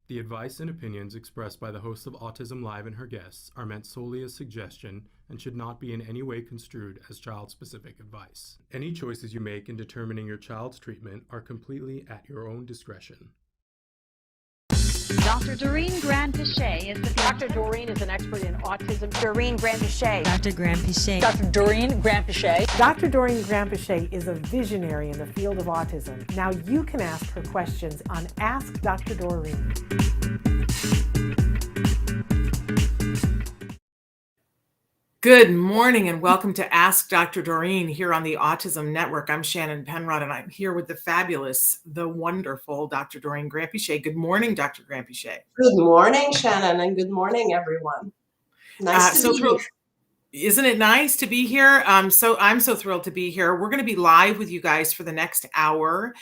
The advice and opinions expressed by the host of Autism Live and her guests are meant solely as suggestion and should not be in any way construed as child-specific advice. Any choices you make in determining your child's treatment are completely at your own discretion. Dr. Doreen Grand-Pichet is the Dr. Doreen is an expert in autism. Doreen Grand-Pichet. Dr. Grand-Pichet. Dr. Doreen Grand-Pichet. Dr. Doreen Grand-Pichet is a visionary in the field of autism. Now you can ask her questions on Ask Dr. Doreen. Good morning and welcome to Ask Dr. Doreen here on the Autism Network. I'm Shannon Penrod and I'm here with the fabulous, the wonderful Dr. Doreen Grand-Pichet. Good morning, Dr. Grand-Pichet. Good morning, Shannon, and good morning, everyone. Nice to be here. Isn't it nice to be here? I'm so thrilled to be here. We're going to be live with you guys for the next hour.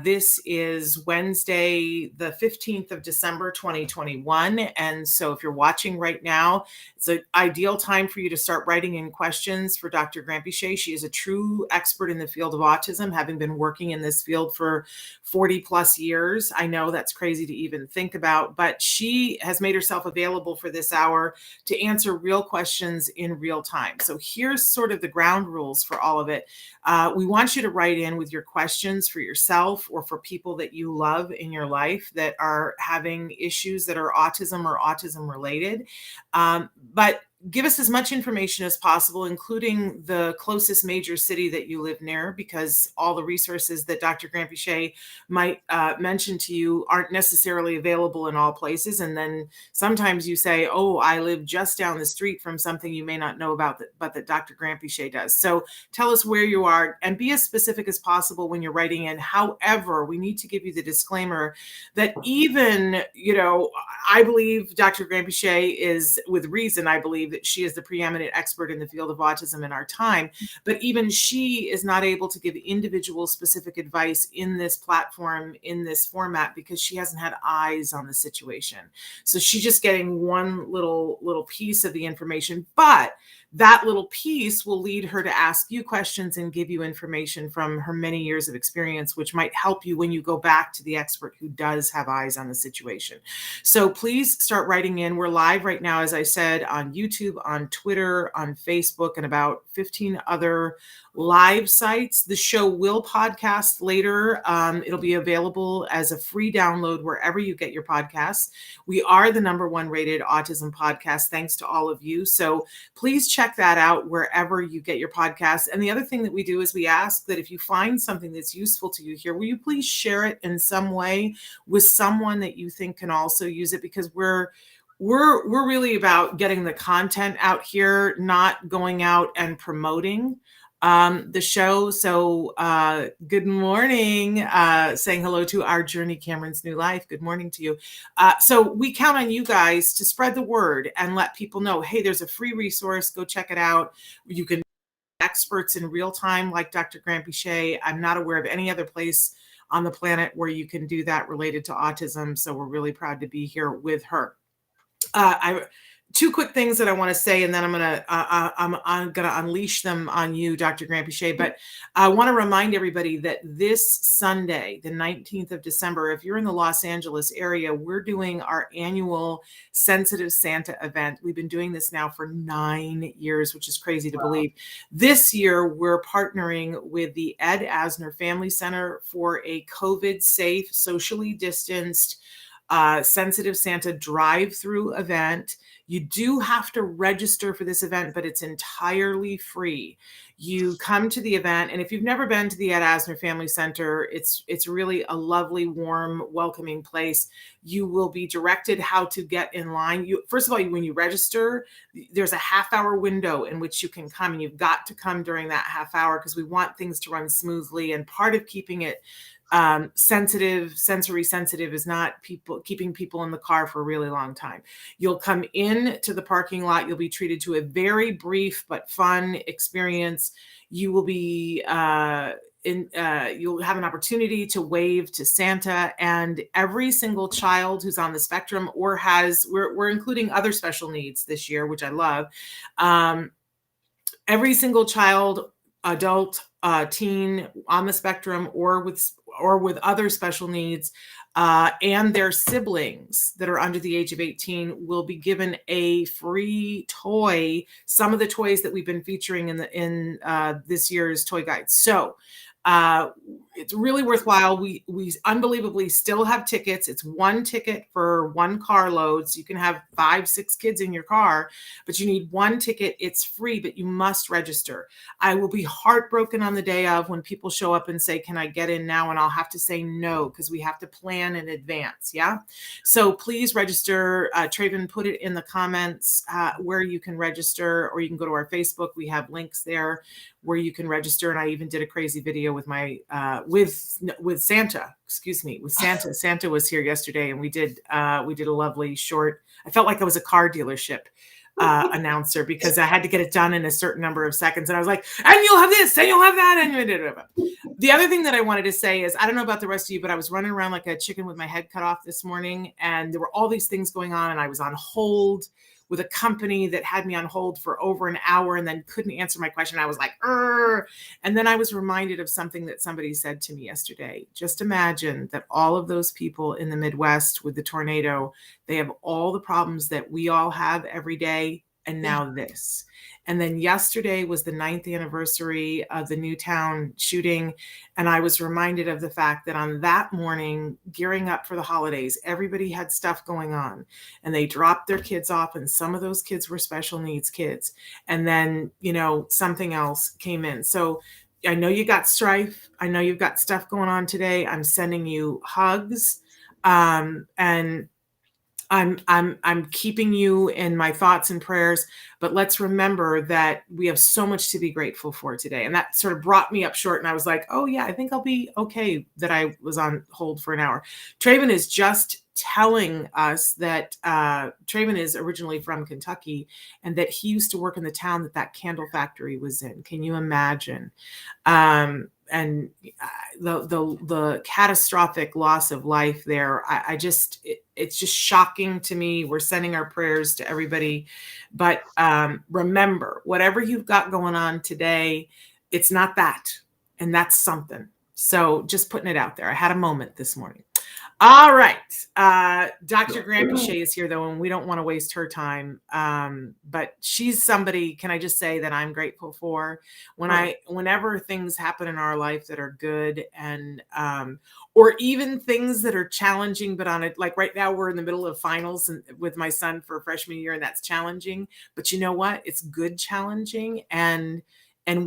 This is Wednesday, the 15th of December, 2021. And so if you're watching right now, it's an ideal time for you to start writing in questions for Dr. Grand-Pichet. She is a true expert in the field of autism, having been working in this field for 40 plus years. I know that's crazy to even think about, but she has made herself available for this hour to answer real questions in real time. So here's sort of the ground rules for all of it. We want you to write in with your questions for yourself or for people that you love in your life that are having issues that are autism or autism related. But give us as much information as possible, including the closest major city that you live near, because all the resources that Dr. Grand-Pichet might mention to you aren't necessarily available in all places. And then sometimes you say, oh, I live just down the street from something you may not know about, but that Dr. Grand-Pichet does. So tell us where you are and be as specific as possible when you're writing in. However, we need to give you the disclaimer that even, I believe Dr. Grand-Pichet is, with reason, I believe that she is the preeminent expert in the field of autism in our time, but even she is not able to give individual specific advice in this platform, in this format, because she hasn't had eyes on the situation. So she's just getting one little piece of the information, but that little piece will lead her to ask you questions and give you information from her many years of experience, which might help you when you go back to the expert who does have eyes on the situation. So please start writing in. We're live right now, as I said, on YouTube, on Twitter, on Facebook, and about 15 other live sites. The show will podcast later. It'll be available as a free download wherever you get your podcasts. We are the #1 rated autism podcast, thanks to all of you. So please check that out wherever you get your podcasts. And the other thing that we do is we ask that if you find something that's useful to you here, will you please share it in some way with someone that you think can also use it? Because we're really about getting the content out here, not going out and promoting the show. So good morning, saying hello to our Journey Cameron's New Life. Good morning to you. So we count on you guys to spread the word and let people know, hey, there's a free resource. Go check it out. You can experts in real time like Dr. Grand-Pichet. I'm not aware of any other place on the planet where you can do that related to autism. So we're really proud to be here with her. Two quick things that I want to say, and then I'm gonna unleash them on you, Dr. Grand-Pichet. But I want to remind everybody that this Sunday, the 19th of December, if you're in the Los Angeles area, we're doing our annual Sensitive Santa event. We've been doing this now for 9 years, which is crazy to believe. This year, we're partnering with the Ed Asner Family Center for a COVID-safe, socially distanced Sensitive Santa drive-through event. You do have to register for this event, but it's entirely free. You come to the event, and if you've never been to the Ed Asner Family Center, it's really a lovely, warm, welcoming place. You will be directed how to get in line. First of all, when you register, there's a half-hour window in which you can come, and you've got to come during that half hour because we want things to run smoothly. And part of keeping it sensory sensitive is not keeping people in the car for a really long time. You'll come in to the parking lot. You'll be treated to a very brief but fun experience. You will be you'll have an opportunity to wave to Santa, and every single child who's on the spectrum or we're including other special needs this year, which I love. Every single child adult, teen on the spectrum or with other special needs, and their siblings that are under the age of 18 will be given a free toy. Some of the toys that we've been featuring in this year's toy guide. So it's really worthwhile. We unbelievably still have tickets. It's one ticket for one car load. So you can have 5, 6 kids in your car, but you need one ticket. It's free, but you must register. I will be heartbroken on the day of when people show up and say, can I get in now? And I'll have to say no, because we have to plan in advance. Yeah. So please register. Traven put it in the comments where you can register, or you can go to our Facebook. We have links there where you can register. And I even did a crazy video with my with Santa, with Santa. Santa was here yesterday, and we did a lovely short. I felt like I was a car dealership announcer, because I had to get it done in a certain number of seconds. And I was like, and you'll have this, and you'll have that. And the other thing that I wanted to say is, I don't know about the rest of you, but I was running around like a chicken with my head cut off this morning, and there were all these things going on, and I was on hold with a company that had me on hold for over an hour and then couldn't answer my question. I was like, and then I was reminded of something that somebody said to me yesterday. Just imagine that all of those people in the Midwest with the tornado, they have all the problems that we all have every day. And now this. And then yesterday was the 9th anniversary of the Newtown shooting. And I was reminded of the fact that on that morning, gearing up for the holidays, everybody had stuff going on, and they dropped their kids off. And some of those kids were special needs kids. And then, something else came in. So I know you got strife. I know you've got stuff going on today. I'm sending you hugs. And I'm keeping you in my thoughts and prayers, but let's remember that we have so much to be grateful for today. And that sort of brought me up short. And I was like, oh yeah, I think I'll be okay that I was on hold for an hour. Traven is just telling us that Traven is originally from Kentucky, and that he used to work in the town that candle factory was in. Can you imagine? And the catastrophic loss of life there. It's just shocking to me. We're sending our prayers to everybody, but remember, whatever you've got going on today, it's not that, and that's something. So just putting it out there. I had a moment this morning. All right. Dr. Grandpichet is here, though, and we don't want to waste her time. But she's somebody, can I just say, that I'm grateful for. Whenever things happen in our life that are good, and or even things that are challenging, but on it, like right now we're in the middle of finals with my son for freshman year, and that's challenging. But you know what? It's good challenging, and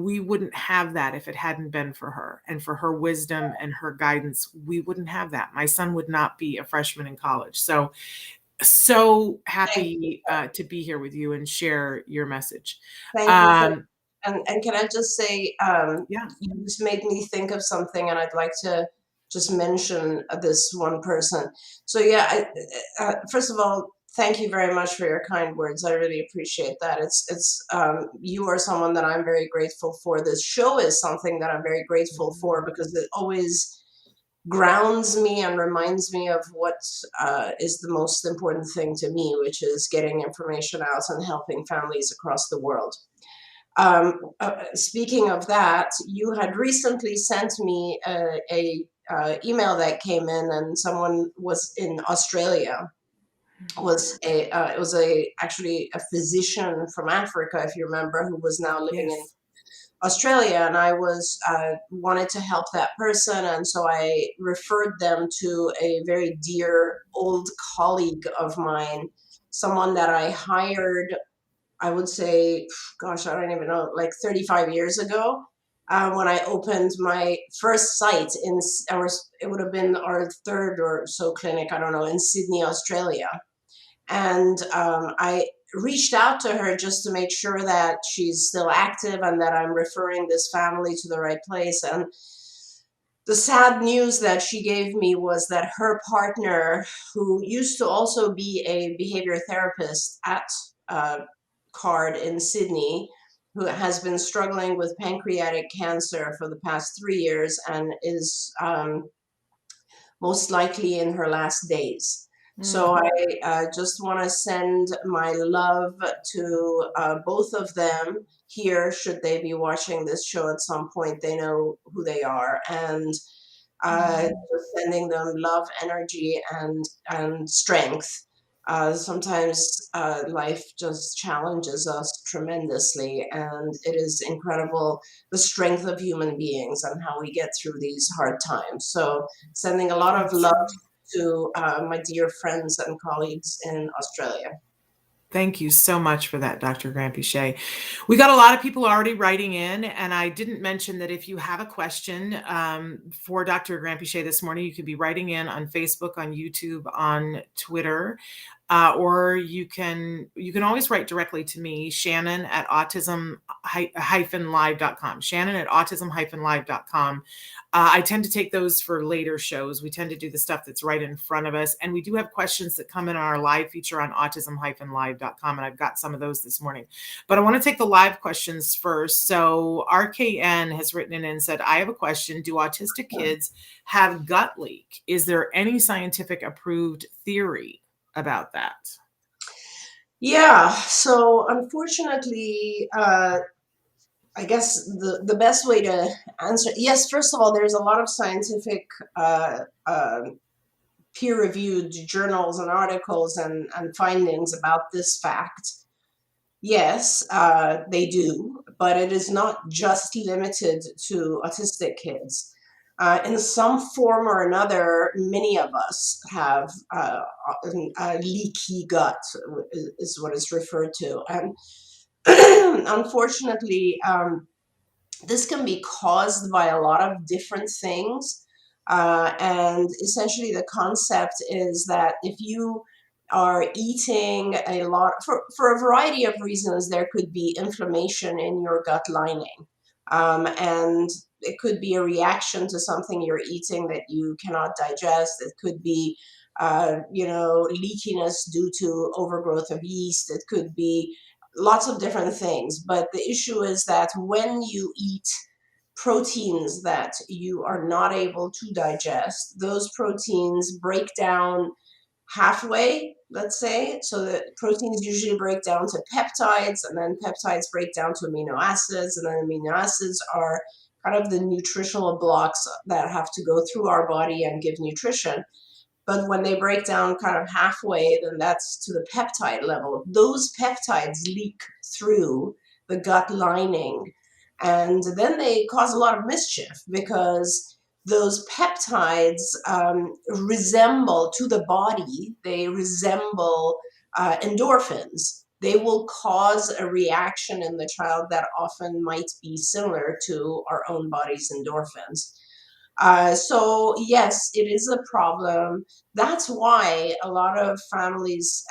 we wouldn't have that if it hadn't been for her and for her wisdom and her guidance. We wouldn't have that. My son would not be a freshman in college. So happy to be here with you and share your message. Thank you. And can I just say, yeah, you just made me think of something, and I'd like to just mention this one person. So yeah, first of all, thank you very much for your kind words. I really appreciate that. You are someone that I'm very grateful for. This show is something that I'm very grateful for, because it always grounds me and reminds me of what is the most important thing to me, which is getting information out and helping families across the world. Speaking of that, you had recently sent me a email that came in, and someone was in Australia. It was actually a physician from Africa, if you remember, who was now living in Australia, and I wanted to help that person, and so I referred them to a very dear old colleague of mine, someone that I hired, I would say, gosh, I don't even know, like 35 years ago, when I opened my first site it would have been our third or so clinic, I don't know, in Sydney, Australia. And I reached out to her just to make sure that she's still active and that I'm referring this family to the right place. And the sad news that she gave me was that her partner, who used to also be a behavior therapist at CARD in Sydney, who has been struggling with pancreatic cancer for the past 3 years and is most likely in her last days. So I just want to send my love to both of them here. Should they be watching this show at some point, they know who they are, and just sending them love, energy, and strength. Sometimes life just challenges us tremendously, and it is incredible the strength of human beings and how we get through these hard times. So sending a lot of love to my dear friends and colleagues in Australia. Thank you so much for that, Dr. Granpeesheh. We got a lot of people already writing in, and I didn't mention that if you have a question for Dr. Granpeesheh this morning, you could be writing in on Facebook, on YouTube, on Twitter, or you can always write directly to me, Shannon at autism-live.com. Shannon at autism-live.com. I tend to take those for later shows. We tend to do the stuff that's right in front of us. And we do have questions that come in our live feature on autism-live.com. And I've got some of those this morning. But I want to take the live questions first. So RKN has written in and said, I have a question. Do autistic kids have gut leak? Is there any scientific approved theory about that? Yeah, so unfortunately, I guess the best way to answer, yes, first of all, there's a lot of scientific peer-reviewed journals and articles and findings about this fact. Yes, they do, but it is not just limited to autistic kids. In some form or another, many of us have a leaky gut, is what it's referred to. And unfortunately, this can be caused by a lot of different things. And essentially the concept is that if you are eating a lot, for a variety of reasons, there could be inflammation in your gut lining. And it could be a reaction to something you're eating that you cannot digest. It could be, leakiness due to overgrowth of yeast. It could be lots of different things. But the issue is that when you eat proteins that you are not able to digest, those proteins break down halfway, let's say. So the proteins usually break down to peptides, and then peptides break down to amino acids, and then amino acids are kind of the nutritional blocks that have to go through our body and give nutrition. But when they break down kind of halfway, then that's to the peptide level. Those peptides leak through the gut lining, and then they cause a lot of mischief because those peptides resemble to the body, they resemble endorphins. They will cause a reaction in the child that often might be similar to our own body's endorphins. So yes, it is a problem. That's why a lot of families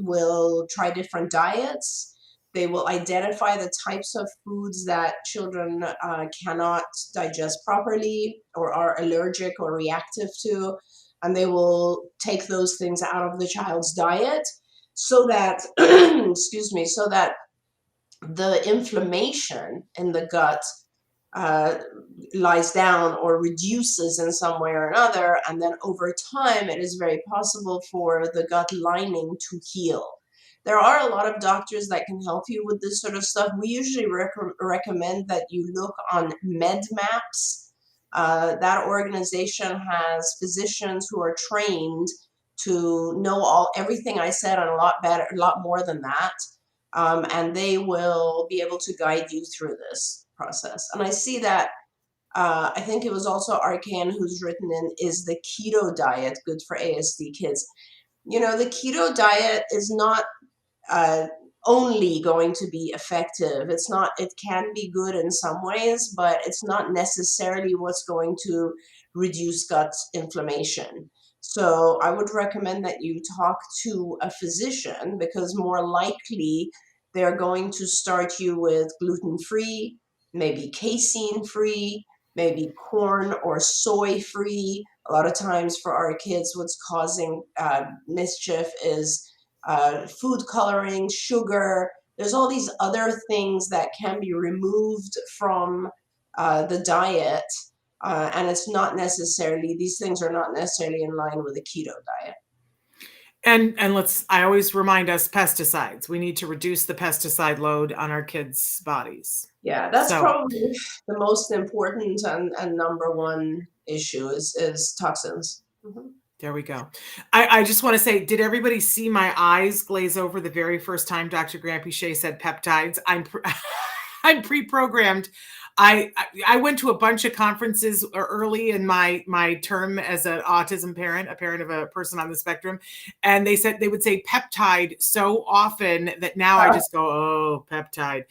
will try different diets. They will identify the types of foods that children cannot digest properly or are allergic or reactive to, and they will take those things out of the child's diet so that, so that the inflammation in the gut lies down or reduces in some way or another, and then over time it is very possible for the gut lining to heal. There are a lot of doctors that can help you with this sort of stuff. We usually recommend that you look on MedMaps. That organization has physicians who are trained to know everything I said and a lot more than that. And they will be able to guide you through this process. And I see that, I think it was also Arkan who's written in, is the keto diet good for ASD kids? The keto diet is not only going to be effective. It can be good in some ways, but it's not necessarily what's going to reduce gut inflammation. So I would recommend that you talk to a physician, because more likely they're going to start you with gluten-free, maybe casein-free, maybe corn or soy-free. A lot of times for our kids, what's causing mischief is food coloring, sugar. There's all these other things that can be removed from the diet. And these things are not necessarily in line with a keto diet. And I always remind us pesticides. We need to reduce the pesticide load on our kids' bodies. Yeah, that's So- probably the most important and number one issue is toxins. Mhm. There we go. I just want to say, did everybody see my eyes glaze over the very first time Dr. Grampy-Shea said peptides? I'm pre-programmed. I went to a bunch of conferences early in my term as an autism parent, a parent of a person on the spectrum, and they would say peptide so often that now I just go, oh, peptide.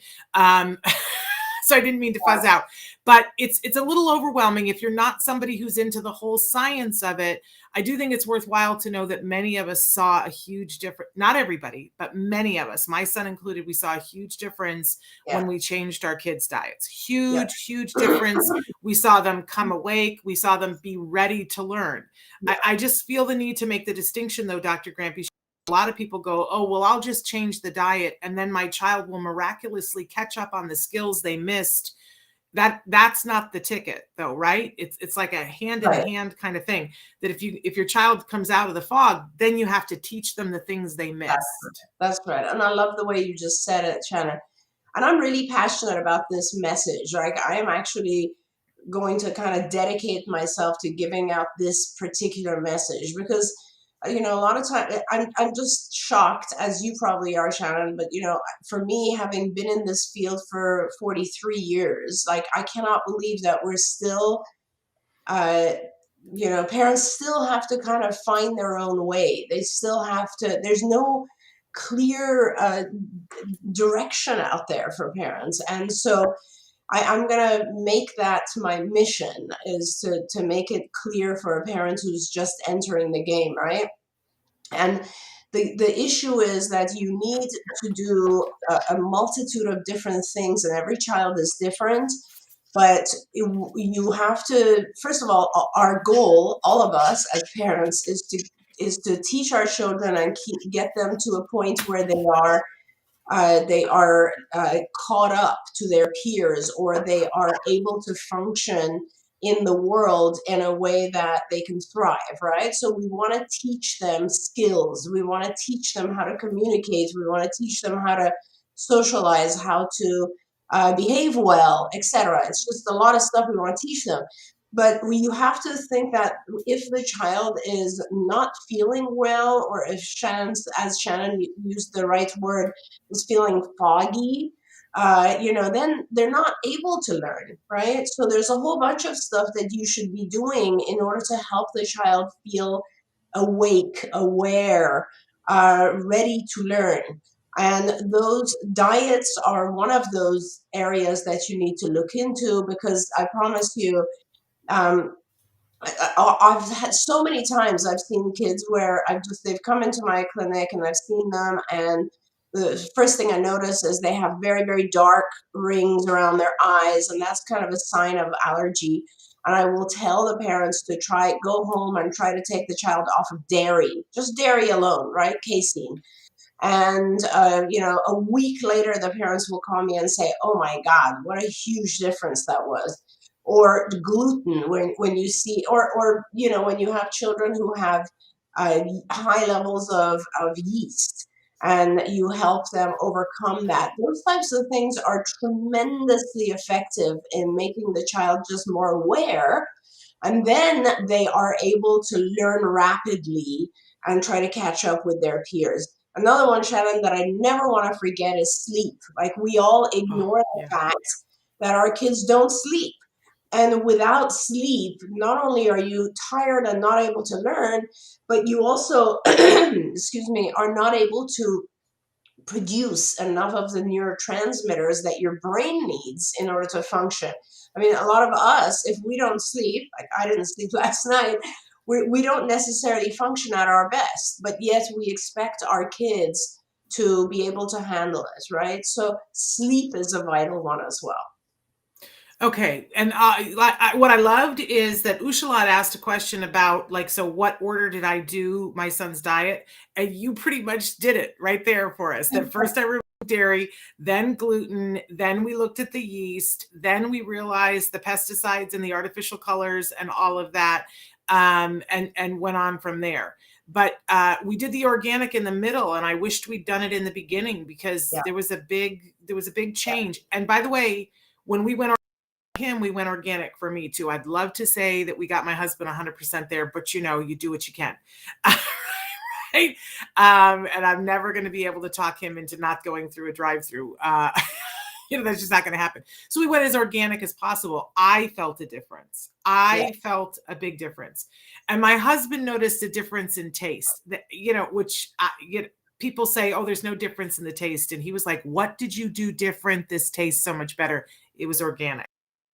So I didn't mean to fuzz out, but it's a little overwhelming if you're not somebody who's into the whole science of it. I do think it's worthwhile to know that many of us saw a huge difference. Not everybody, but many of us, my son included, we saw a huge difference when we changed our kids' diets. Huge difference. We saw them come awake. We saw them be ready to learn. I just feel the need to make the distinction, though, Dr. Grampy. A lot of people go, oh, well, I'll just change the diet and then my child will miraculously catch up on the skills they missed. That's not the ticket, though, right? It's like a hand in hand kind of thing, that if your child comes out of the fog, then you have to teach them the things they missed. That's right. And I love the way you just said it, Shannon. And I'm really passionate about this message. Like, I am actually going to kind of dedicate myself to giving out this particular message because, you know, a lot of time I'm just shocked, as you probably are, Shannon, but, you know, for me, having been in this field for 43 years, like, I cannot believe that we're still, you know, parents still have to kind of find their own way. They still have to, there's no clear direction out there for parents. And so I'm going to make that my mission, is to make it clear for a parent who's just entering the game, right? And the issue is that you need to do a multitude of different things, and every child is different. But you have to, first of all, our goal, all of us as parents, is to teach our children and get them to a point where they are caught up to their peers, or they are able to function in the world in a way that they can thrive, right? So we want to teach them skills. We want to teach them how to communicate. We want to teach them how to socialize, how to behave well, etc. It's just a lot of stuff we want to teach them. But you have to think that if the child is not feeling well, or if as Shannon used the right word, is feeling foggy, you know, then they're not able to learn, right? So there's a whole bunch of stuff that you should be doing in order to help the child feel awake, aware, ready to learn. And those diets are one of those areas that you need to look into, because I promise you, I've had so many times I've seen kids where they've come into my clinic and I've seen them, and the first thing I notice is they have very, very dark rings around their eyes, and that's kind of a sign of allergy. And I will tell the parents to go home and try to take the child off of dairy, just dairy alone, right? Casein. And, you know, a week later, the parents will call me and say, oh my God, what a huge difference that was. Or gluten, when you see, or you know, when you have children who have high levels of yeast, and you help them overcome that. Those types of things are tremendously effective in making the child just more aware, and then they are able to learn rapidly and try to catch up with their peers. Another one, Shannon, that I never want to forget is sleep. Like, we all ignore the fact that our kids don't sleep. And without sleep, not only are you tired and not able to learn, but you also, excuse me, are not able to produce enough of the neurotransmitters that your brain needs in order to function. I mean, a lot of us, if we don't sleep, like I didn't sleep last night, we don't necessarily function at our best, but yet we expect our kids to be able to handle it, right? So sleep is a vital one as well. Okay. And what I loved is that Ushalat asked a question about, like, so what order did I do my son's diet? And you pretty much did it right there for us. That first I removed dairy, then gluten, then we looked at the yeast, then we realized the pesticides and the artificial colors and all of that, and went on from there. But we did the organic in the middle, and I wished we'd done it in the beginning because Yeah. there was a big change. And by the way, when we went him, we went organic for me too. I'd love to say that we got my husband 100% there, but you do what you can. Right? And I'm never going to be able to talk him into not going through a drive-through. That's just not going to happen. So we went as organic as possible. I felt a difference. I felt a big difference. And my husband noticed a difference in taste that, which people say, oh, there's no difference in the taste. And he was like, what did you do different? This tastes so much better. It was organic.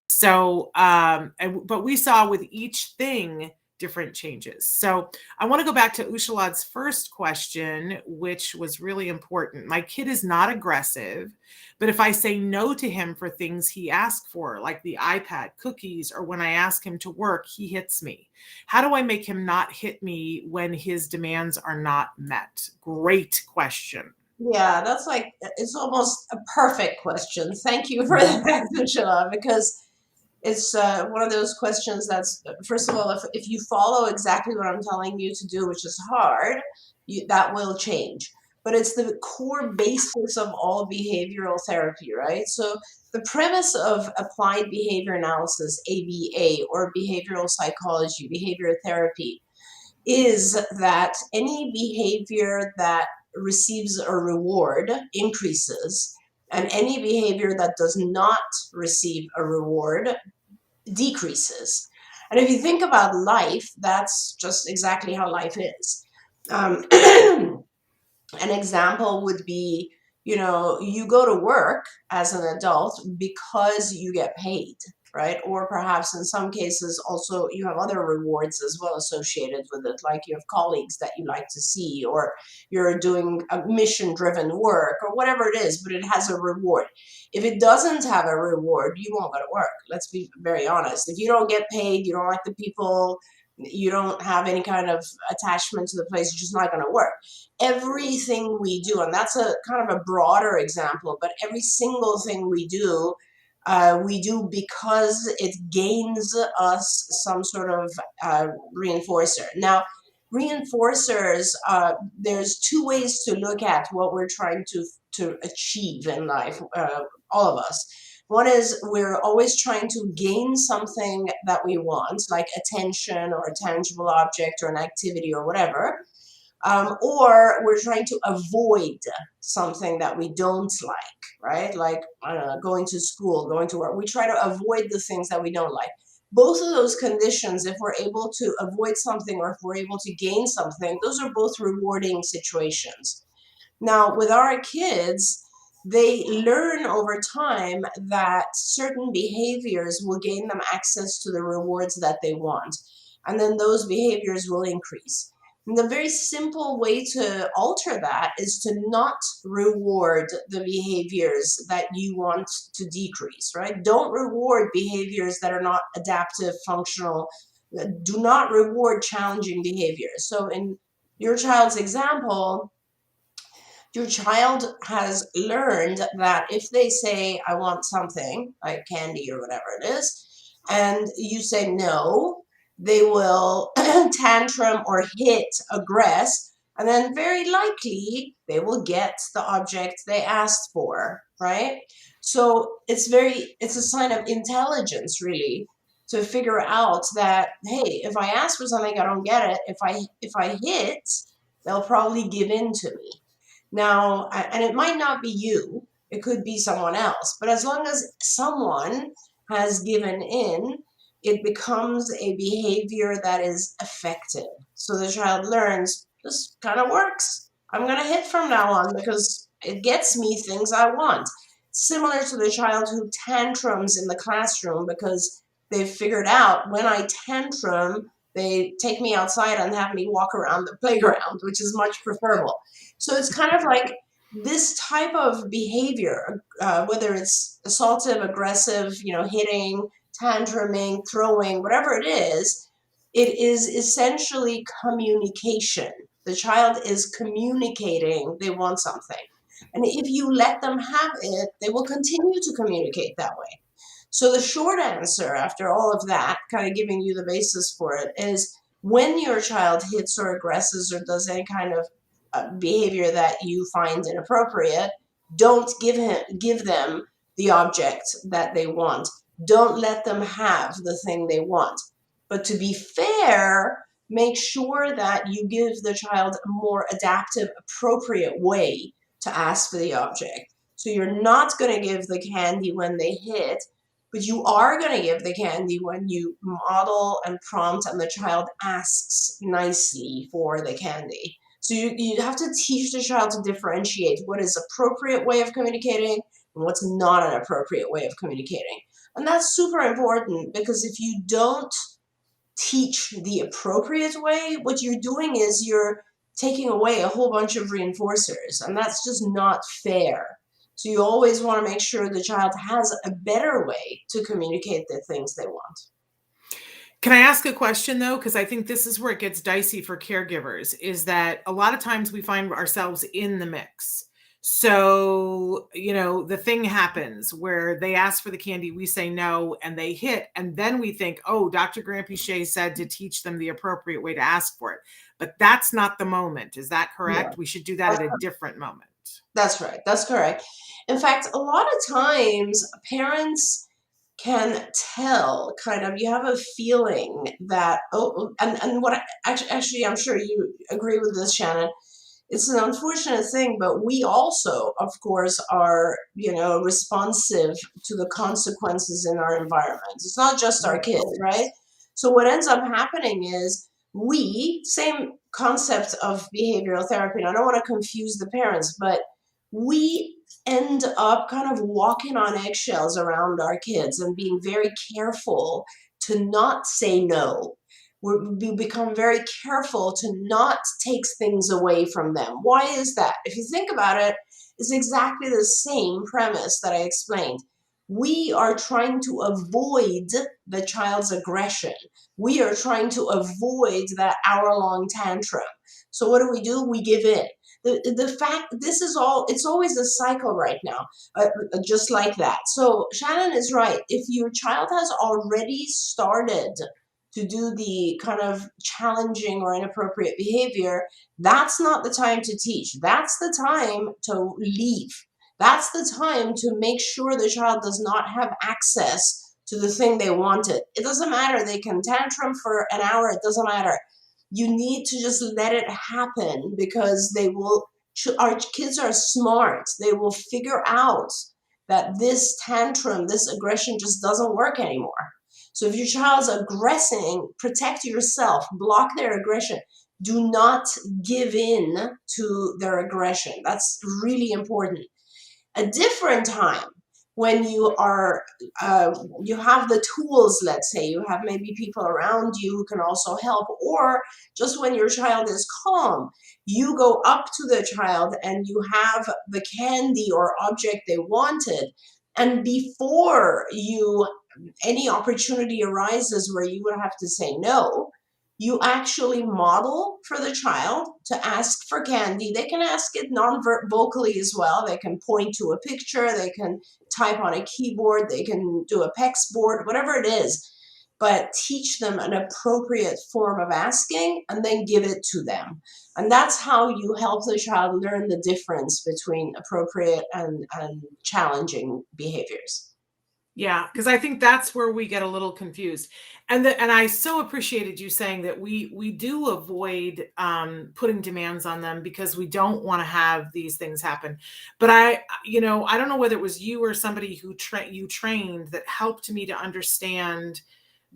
So, but we saw with each thing different changes. So I want to go back to Ushalad's first question, which was really important. My kid is not aggressive, but if I say no to him for things he asked for, like the iPad, cookies, or when I ask him to work, he hits me. How do I make him not hit me when his demands are not met? Great question. Yeah, that's it's almost a perfect question. Thank you for that, Ushala, because it's one of those questions that's, first of all, if you follow exactly what I'm telling you to do, which is hard, that will change. But it's the core basis of all behavioral therapy, right? So the premise of applied behavior analysis, ABA, or behavioral psychology, behavior therapy, is that any behavior that receives a reward increases, and any behavior that does not receive a reward decreases. And if you think about life, that's just exactly how life is. An example would be, you go to work as an adult because you get paid, right? Or perhaps in some cases also you have other rewards as well associated with it, like you have colleagues that you like to see, or you're doing a mission-driven work, or whatever it is, but it has a reward. If it doesn't have a reward, you won't go to work. Let's be very honest. If you don't get paid, you don't like the people, you don't have any kind of attachment to the place, you're just not going to work. Everything we do, and that's a kind of a broader example, but every single thing we do because it gains us some sort of reinforcer. Now, reinforcers, there's two ways to look at what we're trying to achieve in life, all of us. One is we're always trying to gain something that we want, like attention or a tangible object or an activity or whatever. Or we're trying to avoid something that we don't like, right? Like, I don't know, going to school, going to work. We try to avoid the things that we don't like. Both of those conditions, if we're able to avoid something or if we're able to gain something, those are both rewarding situations. Now, with our kids, they learn over time that certain behaviors will gain them access to the rewards that they want. And then those behaviors will increase. And the very simple way to alter that is to not reward the behaviors that you want to decrease, right? Don't reward behaviors that are not adaptive, functional. Do not reward challenging behaviors. So in your child's example, your child has learned that if they say, I want something, like candy or whatever it is, and you say no, they will tantrum or hit, aggress, and then very likely they will get the object they asked for, right? So it's a sign of intelligence, really, to figure out that, hey, if I ask for something, I don't get it. If I hit, they'll probably give in to me. Now, and it might not be you, it could be someone else, but as long as someone has given in, it becomes a behavior that is effective. So the child learns, this kind of works. I'm going to hit from now on because it gets me things I want. Similar to the child who tantrums in the classroom because they've figured out when I tantrum, they take me outside and have me walk around the playground, which is much preferable. So it's kind of like this type of behavior, whether it's assaultive, aggressive, hitting, tantruming, throwing, whatever it is essentially communication. The child is communicating they want something. And if you let them have it, they will continue to communicate that way. So the short answer after all of that, kind of giving you the basis for it, is when your child hits or aggresses or does any kind of behavior that you find inappropriate, don't give them the object that they want. Don't let them have the thing they want. But to be fair, make sure that you give the child a more adaptive, appropriate way to ask for the object. So you're not going to give the candy when they hit, but you are going to give the candy when you model and prompt and the child asks nicely for the candy. So you have to teach the child to differentiate what is appropriate way of communicating and what's not an appropriate way of communicating. And that's super important, because if you don't teach the appropriate way, what you're doing is you're taking away a whole bunch of reinforcers, and that's just not fair. So you always want to make sure the child has a better way to communicate the things they want. Can I ask a question though? Because I think this is where it gets dicey for caregivers, is that a lot of times we find ourselves in the mix. So, the thing happens where they ask for the candy, we say no, and they hit. And then we think, oh, Dr. Grant-Pichet said to teach them the appropriate way to ask for it. But that's not the moment. Is that correct? Yeah. We should do that at a different moment. That's right. That's correct. In fact, a lot of times parents can tell, kind of, you have a feeling that, and what actually, I'm sure you agree with this, Shannon. It's an unfortunate thing, but we also, of course, are, responsive to the consequences in our environment. It's not just our kids, right? So what ends up happening is same concept of behavioral therapy, and I don't want to confuse the parents, but we end up kind of walking on eggshells around our kids and being very careful to not say no. We become very careful to not take things away from them. Why is that? If you think about it, it's exactly the same premise that I explained. We are trying to avoid the child's aggression. We are trying to avoid that hour-long tantrum. So what do? We give in. The fact, it's always a cycle right now, just like that. So Shannon is right. If your child has already started to do the kind of challenging or inappropriate behavior, that's not the time to teach. That's the time to leave. That's the time to make sure the child does not have access to the thing they wanted. It doesn't matter. They can tantrum for an hour. It doesn't matter. You need to just let it happen, because our kids are smart. They will figure out that this tantrum, this aggression just doesn't work anymore. So if your child's aggressing, protect yourself, block their aggression. Do not give in to their aggression. That's really important. A different time, when you have the tools, let's say you have maybe people around you who can also help, or just when your child is calm, you go up to the child and you have the candy or object they wanted, and before any opportunity arises where you would have to say no, you actually model for the child to ask for candy. They can ask it non-vocally as well. They can point to a picture, they can type on a keyboard, they can do a PEX board, whatever it is, but teach them an appropriate form of asking and then give it to them. And that's how you help the child learn the difference between appropriate and challenging behaviors. Yeah, because I think that's where we get a little confused. And I so appreciated you saying that we do avoid putting demands on them because we don't want to have these things happen. But I don't know whether it was you or somebody who you trained that helped me to understand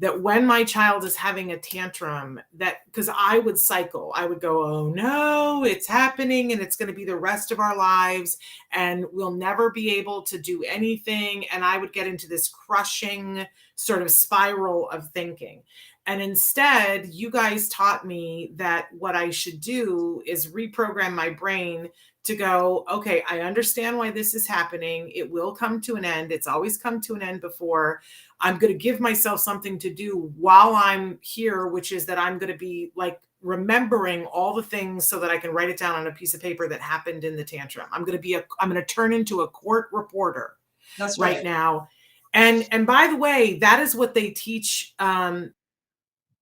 that when my child is having a tantrum, that because I would cycle, I would go, oh no, it's happening and it's going to be the rest of our lives and we'll never be able to do anything. And I would get into this crushing sort of spiral of thinking. And instead, you guys taught me that what I should do is reprogram my brain to go, okay, I understand why this is happening. It will come to an end. It's always come to an end before. I'm going to give myself something to do while I'm here, which is that I'm going to be like remembering all the things so that I can write it down on a piece of paper that happened in the tantrum. I'm going to turn into a court reporter. That's right now. And by the way, that is what they teach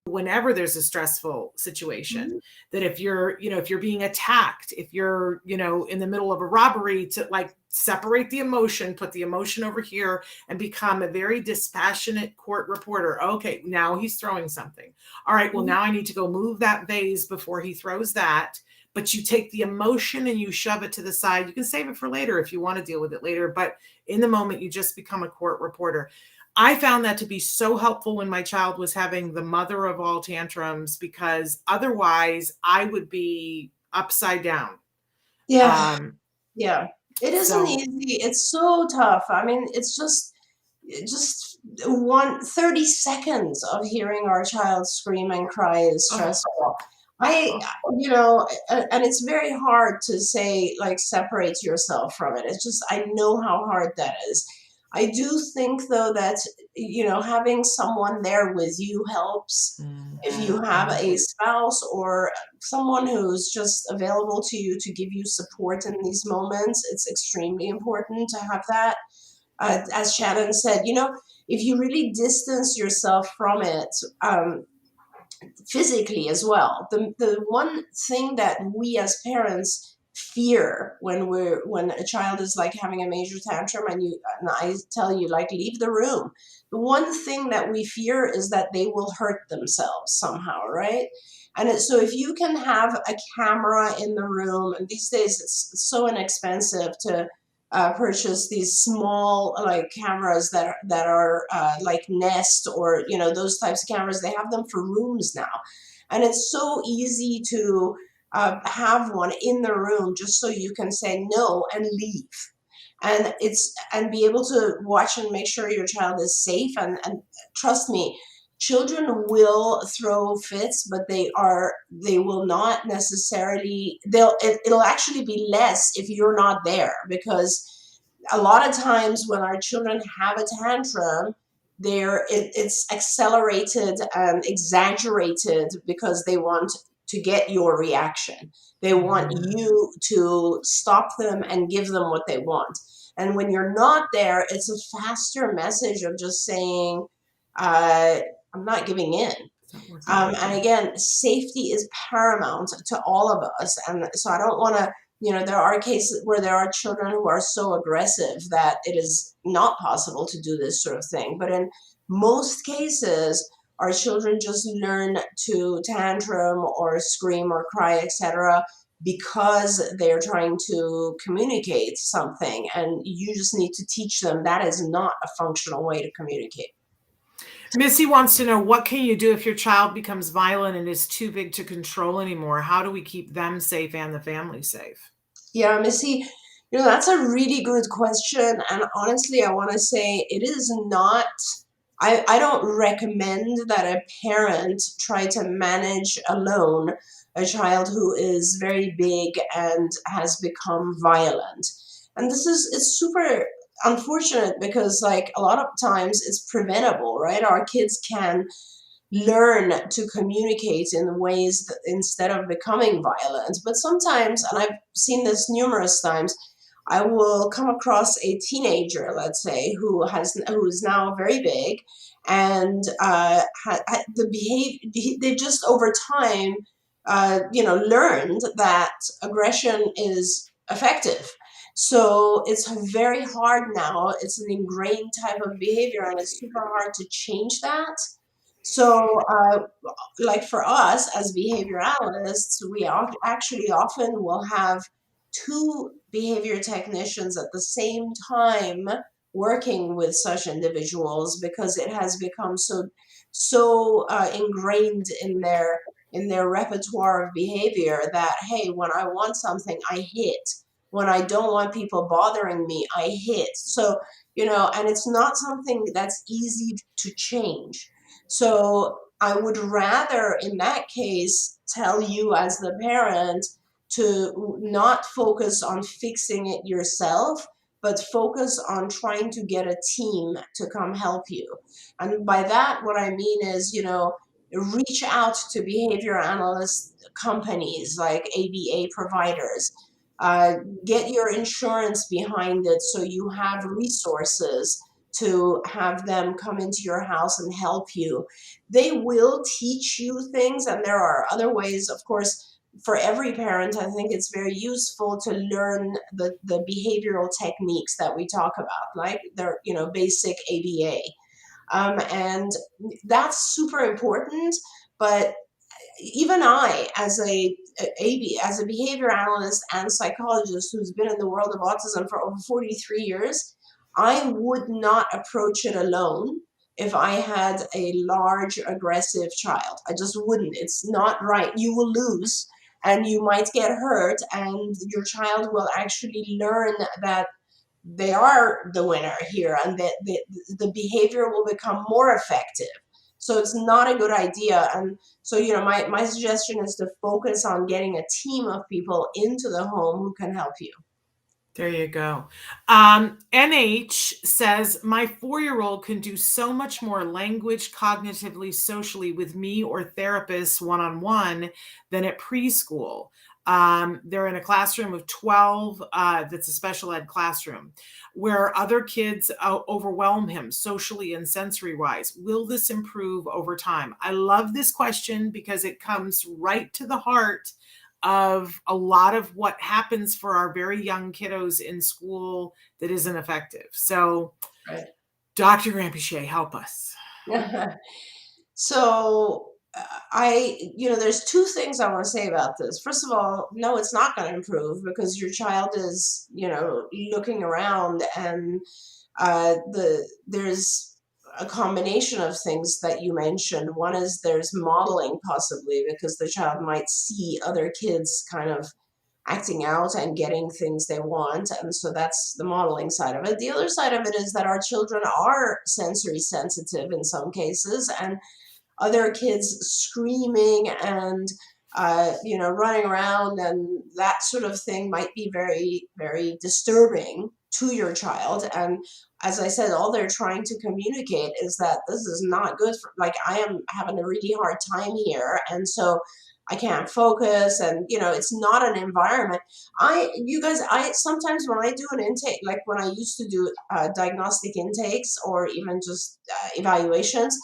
whenever there's a stressful situation, that if you're being attacked, if you're, in the middle of a robbery, to like separate the emotion, put the emotion over here and become a very dispassionate court reporter. Okay, now he's throwing something. All right, well, now I need to go move that vase before he throws that. But you take the emotion and you shove it to the side. You can save it for later if you want to deal with it later. But in the moment, you just become a court reporter. I found that to be so helpful when my child was having the mother of all tantrums, because otherwise I would be upside down. Yeah. It isn't So easy. It's so tough. I mean, it's just 30 seconds of hearing our child scream and cry is stressful. And it's very hard to say, like, separate yourself from it. It's just, I know how hard that is. I do think, though, that, having someone there with you helps. If you have a spouse or someone who's just available to you to give you support in these moments, it's extremely important to have that. As Shannon said, if you really distance yourself from it, physically as well, the one thing that we as parents fear when a child is like having a major tantrum and I tell you, like, leave the room, the one thing that we fear is that they will hurt themselves somehow, right? And so if you can have a camera in the room, and these days it's so inexpensive to purchase these small, like, cameras that are like Nest, or those types of cameras. They have them for rooms now, and it's so easy to have one in the room just so you can say no and leave, and be able to watch and make sure your child is safe. And trust me, children will throw fits, but they will not necessarily, it'll actually be less if you're not there, because a lot of times when our children have a tantrum, it's accelerated and exaggerated because they want to get your reaction. They want you to stop them and give them what they want. And when you're not there, it's a faster message of just saying, I'm not giving in. And again, safety is paramount to all of us. And so I don't want to, there are cases where there are children who are so aggressive that it is not possible to do this sort of thing. But in most cases, our children just learn to tantrum or scream or cry, etc., because they're trying to communicate something. And you just need to teach them that is not a functional way to communicate. Missy wants to know, what can you do if your child becomes violent and is too big to control anymore? How do we keep them safe and the family safe? Yeah, Missy, that's a really good question. And honestly, I want to say it is not, I don't recommend that a parent try to manage alone a child who is very big and has become violent. And it's super unfortunate, because, like, a lot of times it's preventable, right? Our kids can learn to communicate in ways that, instead of becoming violent. But sometimes, and I've seen this numerous times, I will come across a teenager, let's say, who is now very big, and they just over time, learned that aggression is effective. So it's very hard now. It's an ingrained type of behavior, and it's super hard to change that. So, like, for us as behavior analysts, we actually often will have two behavior technicians at the same time working with such individuals, because it has become so ingrained in their repertoire of behavior that, hey, when I want something, I hit. When I don't want people bothering me, I hit. So, and it's not something that's easy to change. So I would rather, in that case, tell you as the parent to not focus on fixing it yourself, but focus on trying to get a team to come help you. And by that, what I mean is, reach out to behavior analyst companies like ABA providers. Get your insurance behind it so you have resources to have them come into your house and help you. They will teach you things, and there are other ways, of course. For every parent, I think it's very useful to learn the behavioral techniques that we talk about, like they're, basic ABA. And that's super important. But even I, as as a behavior analyst and psychologist who's been in the world of autism for over 43 years, I would not approach it alone if I had a large aggressive child. I just wouldn't. It's not right. You will lose and you might get hurt, and your child will actually learn that they are the winner here, and that the behavior will become more effective. So it's not a good idea. And so, my suggestion is to focus on getting a team of people into the home who can help you. There you go. NH says, my 4-year-old can do so much more language, cognitively, socially with me or therapists one-on-one than at preschool. They're in a classroom of 12, that's a special ed classroom, where other kids overwhelm him socially and sensory wise. Will this improve over time? I love this question because it comes right to the heart of a lot of what happens for our very young kiddos in school that isn't effective. So, right. Dr. Granpeesheh, help us. So there's two things I want to say about this. First of all, no, it's not going to improve because your child is, looking around, and there's a combination of things that you mentioned. One is there's modeling, possibly, because the child might see other kids kind of acting out and getting things they want. And so that's the modeling side of it. The other side of it is that our children are sensory sensitive in some cases, and other kids screaming and running around and that sort of thing might be very, very disturbing to your child. And as I said, all they're trying to communicate is that this is not good for, like, I am having a really hard time here, and so I can't focus, and it's not an environment. I sometimes when I do an intake, like when I used to do diagnostic intakes or even just evaluations,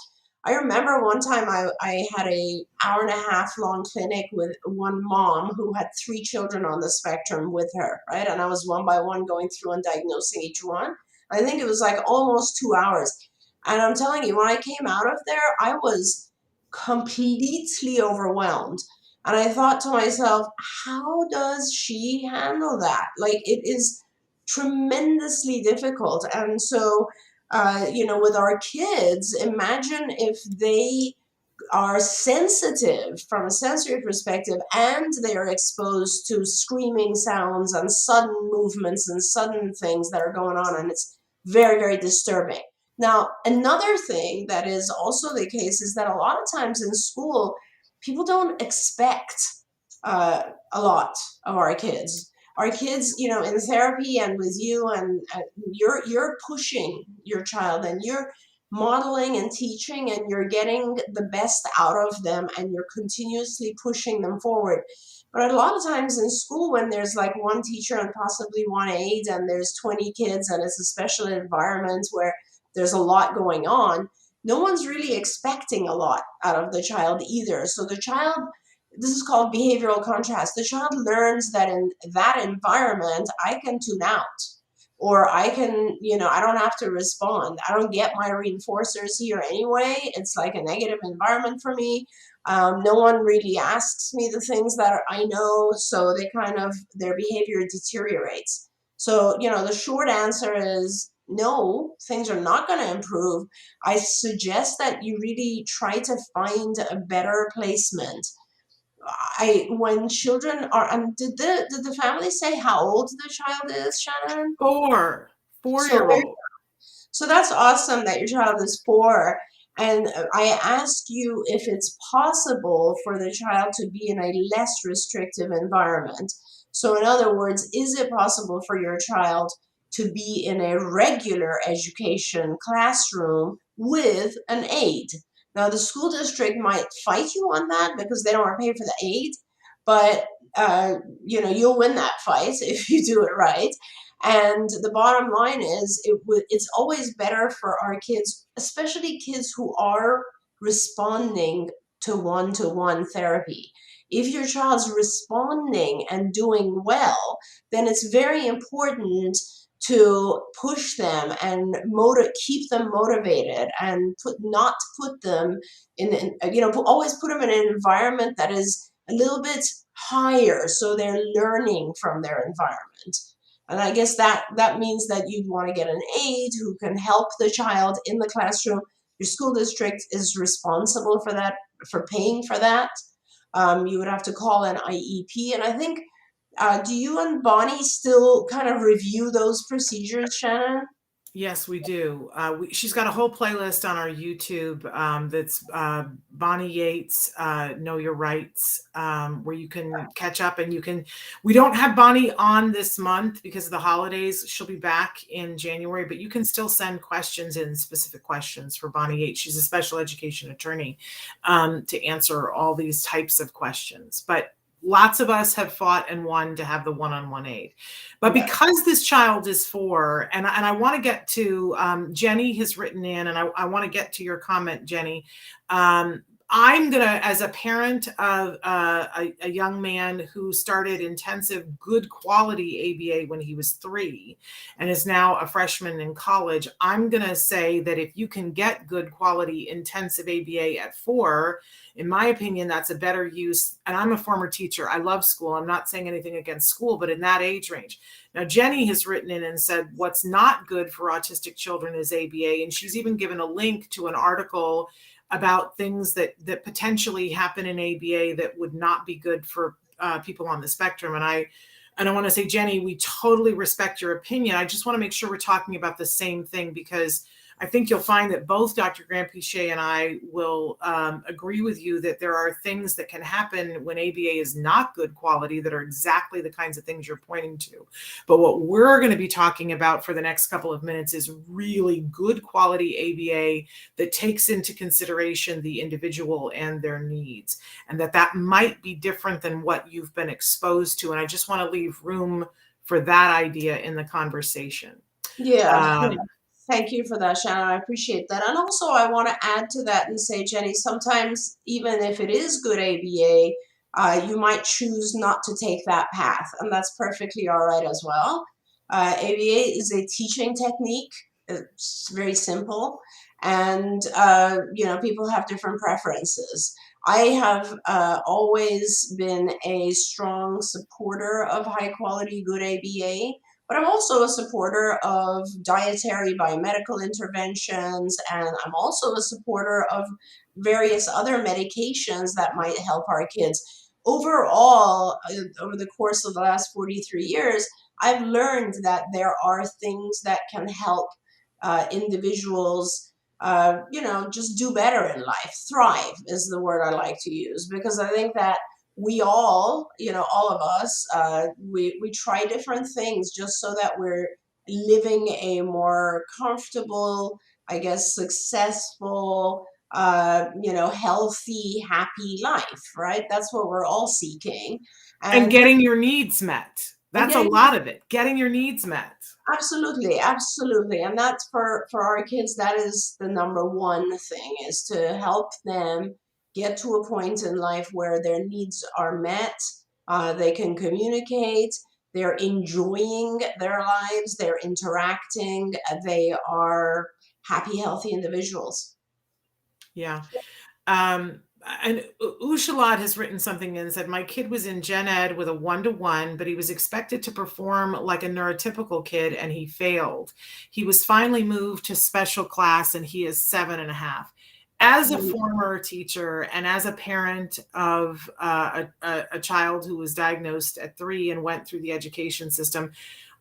I remember one time I had a hour-and-a-half long clinic with one mom who had 3 children on the spectrum with her, right? And I was one by one going through and diagnosing each one. I think it was like almost 2 hours. And I'm telling you, when I came out of there, I was completely overwhelmed. And I thought to myself, how does she handle that? Like, it is tremendously difficult. And so, with our kids, imagine if they are sensitive from a sensory perspective and they are exposed to screaming sounds and sudden movements and sudden things that are going on, and it's very, very disturbing. Now, another thing that is also the case is that a lot of times in school, people don't expect a lot of our kids. Our kids, in therapy and with you, and you're pushing your child, and you're modeling and teaching, and you're getting the best out of them, and you're continuously pushing them forward. But a lot of times in school, when there's like one teacher and possibly one aide, and there's 20 kids, and it's a special environment where there's a lot going on, no one's really expecting a lot out of the child either. So the child, this is called behavioral contrast. The child learns that in that environment, I can tune out, or I can, I don't have to respond. I don't get my reinforcers here anyway. It's like a negative environment for me. No one really asks me the things that I know, so their behavior deteriorates. So, the short answer is no, things are not going to improve. I suggest that you really try to find a better placement. When children are, did the family say how old the child is, Shannon? 4-year-old. So that's awesome that your child is 4. And I ask you if it's possible for the child to be in a less restrictive environment. So in other words, is it possible for your child to be in a regular education classroom with an aide? Now, the school district might fight you on that because they don't want to pay for the aid, but you'll win that fight if you do it right. And the bottom line is it's always better for our kids, especially kids who are responding to one-to-one therapy. If your child's responding and doing well, then it's very important to push them and keep them motivated, and not put them always put them in an environment that is a little bit higher, so they're learning from their environment. And I guess that means that you'd want to get an aide who can help the child in the classroom. Your school district is responsible for that, for paying for that. You would have to call an IEP. And I think, do you and Bonnie still kind of review those procedures, Shannon? Yes, we do. She's got a whole playlist on our YouTube that's Bonnie Yates, Know Your Rights, where you can catch up, and we don't have Bonnie on this month because of the holidays. She'll be back in January, but you can still send questions in, specific questions for Bonnie Yates. She's a special education attorney to answer all these types of questions. But lots of us have fought and won to have the one-on-one aid. But because this child is 4, and I want to get to, Jenny has written in, and I want to get to your comment, Jenny. I'm going to, as a parent of a young man who started intensive good quality ABA when he was 3 and is now a freshman in college, I'm going to say that if you can get good quality intensive ABA at 4, in my opinion, that's a better use. And I'm a former teacher. I love school. I'm not saying anything against school, but in that age range. Now, Jenny has written in and said, what's not good for autistic children is ABA. And she's even given a link to an article about things that potentially happen in ABA that would not be good for people on the spectrum. And I want to say, Jenny, we totally respect your opinion. I just want to make sure we're talking about the same thing, because I think you'll find that both Dr. Grant-Pichet and I will agree with you that there are things that can happen when ABA is not good quality that are exactly the kinds of things you're pointing to. But what we're going to be talking about for the next couple of minutes is really good quality ABA that takes into consideration the individual and their needs, and that might be different than what you've been exposed to. And I just want to leave room for that idea in the conversation. Yeah. Thank you for that, Shannon. I appreciate that. And also, I want to add to that and say, Jenny, sometimes even if it is good ABA, you might choose not to take that path, and that's perfectly all right as well. ABA is a teaching technique. It's very simple, and people have different preferences. I have always been a strong supporter of high quality good ABA. But I'm also a supporter of dietary biomedical interventions, and I'm also a supporter of various other medications that might help our kids. Overall, over the course of the last 43 years, I've learned that there are things that can help individuals, just do better in life. Thrive is the word I like to use, because I think that we all of us, we try different things just so that we're living a more comfortable, I guess, successful, healthy, happy life, right? That's what we're all seeking. And getting your needs met. That's a lot of it, getting your needs met. Absolutely, absolutely. And that's for our kids, that is the number one thing, is to help them get to a point in life where their needs are met, they can communicate, they're enjoying their lives, they're interacting, they are happy, healthy individuals. Yeah. And Ushalat has written something and said, my kid was in gen ed with a 1-to-1, but he was expected to perform like a neurotypical kid and he failed. He was finally moved to special class and he is 7.5. As a former teacher and as a parent of a child who was diagnosed at 3 and went through the education system,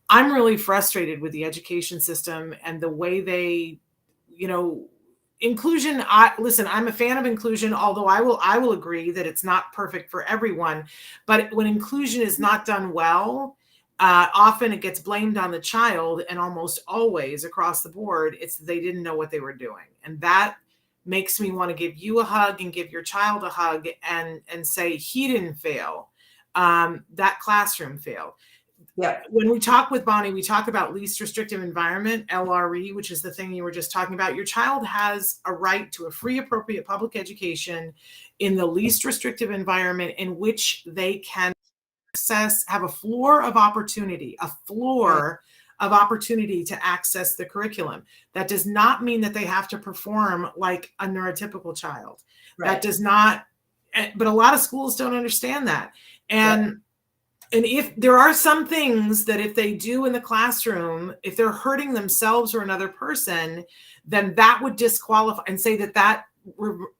I'm really frustrated with the education system and the way they, inclusion. Listen, I'm a fan of inclusion, although I will agree that it's not perfect for everyone. But when inclusion is not done well, often it gets blamed on the child, and almost always across the board, it's they didn't know what they were doing, and that makes me want to give you a hug and give your child a hug and say he didn't fail. That classroom failed. Yeah. When we talk with Bonnie, we talk about least restrictive environment, LRE, which is the thing you were just talking about. Your child has a right to a free, appropriate public education in the least restrictive environment in which they can have a floor of opportunity, to access the curriculum. That does not mean that they have to perform like a neurotypical child. Right. That does not, but a lot of schools don't understand that. And if there are some things that if they do in the classroom, if they're hurting themselves or another person, then that would disqualify and say that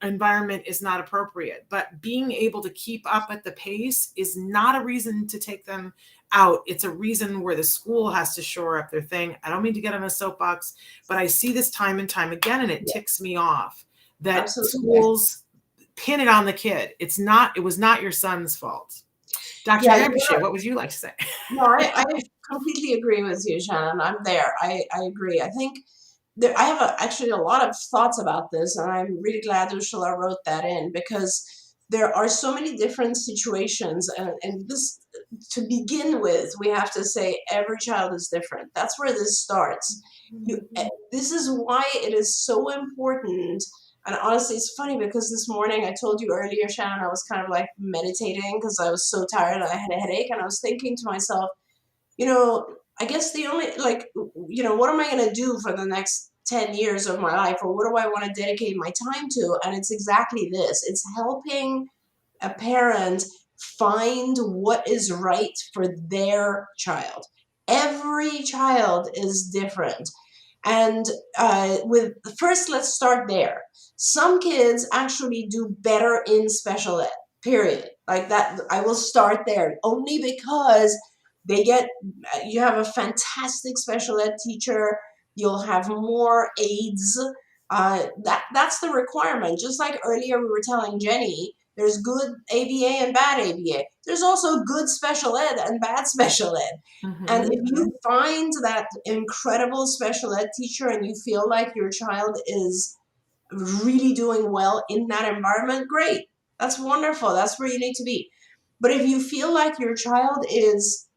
environment is not appropriate. But being able to keep up at the pace is not a reason to take them out. It's a reason where the school has to shore up their thing. I don't mean to get on a soapbox, but I see this time and time again, and it ticks me off that schools pin it on the kid. It was not your son's fault. Dr. Grandpichet, what would you like to say? No, I completely agree with you, Shannon. I'm there. I agree. I think I have actually a lot of thoughts about this, and I'm really glad Ursula wrote that in, because there are so many different situations. And this, to begin with, we have to say every child is different. That's where this starts. This is why it is so important. And honestly, it's funny because this morning, I told you earlier, Shannon, I was kind of like meditating because I was so tired. I had a headache, and I was thinking to myself, I guess the only, what am I going to do for the next 10 years of my life? Or what do I want to dedicate my time to? And it's exactly this. It's helping a parent find what is right for their child. Every child is different. And first, let's start there. Some kids actually do better in special ed, period. Like that, I will start there, only because you have a fantastic special ed teacher, you'll have more aides. That's the requirement. Just like earlier we were telling Jenny, there's good ABA and bad ABA. There's also good special ed and bad special ed. Mm-hmm. And if you find that incredible special ed teacher and you feel like your child is really doing well in that environment, great. That's wonderful. That's where you need to be. But if you feel like your child is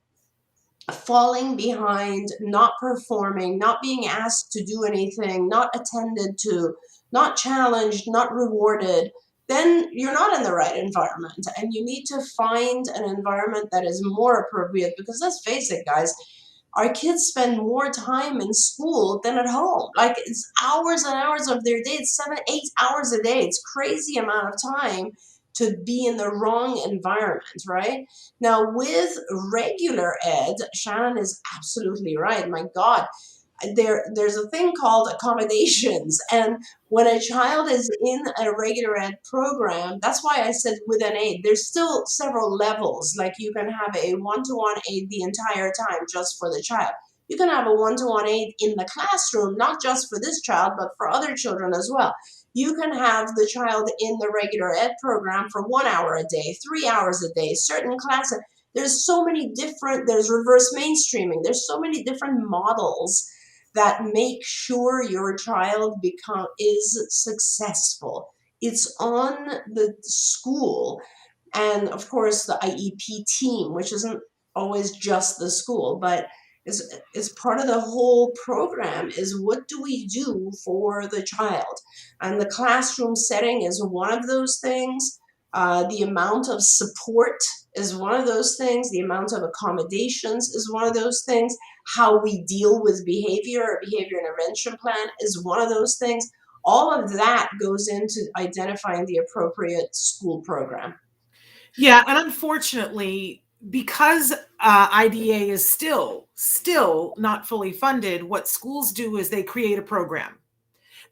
falling behind, not performing, not being asked to do anything, not attended to, not challenged, not rewarded, then you're not in the right environment. And you need to find an environment that is more appropriate, because let's face it, guys, our kids spend more time in school than at home. Like, it's hours and hours of their day. It's 7, 8 hours a day. It's crazy amount of time to be in the wrong environment, right? Now, with regular ed, Shannon is absolutely right. My God, there's a thing called accommodations. And when a child is in a regular ed program, that's why I said with an aid, there's still several levels. Like, you can have a one-to-one aid the entire time just for the child. You can have a one-to-one aid in the classroom, not just for this child, but for other children as well. You can have the child in the regular ed program for 1 hour a day, 3 hours a day, certain classes. There's so many different, there's reverse mainstreaming. There's so many different models that make sure your child is successful. It's on the school and, of course, the IEP team, which isn't always just the school, but is part of the whole program, is what do we do for the child? And the classroom setting is one of those things. The amount of support is one of those things. The amount of accommodations is one of those things. How we deal with behavior, a behavior intervention plan is one of those things. All of that goes into identifying the appropriate school program. Yeah, and unfortunately, because IDA is still not fully funded, what schools do is they create a program.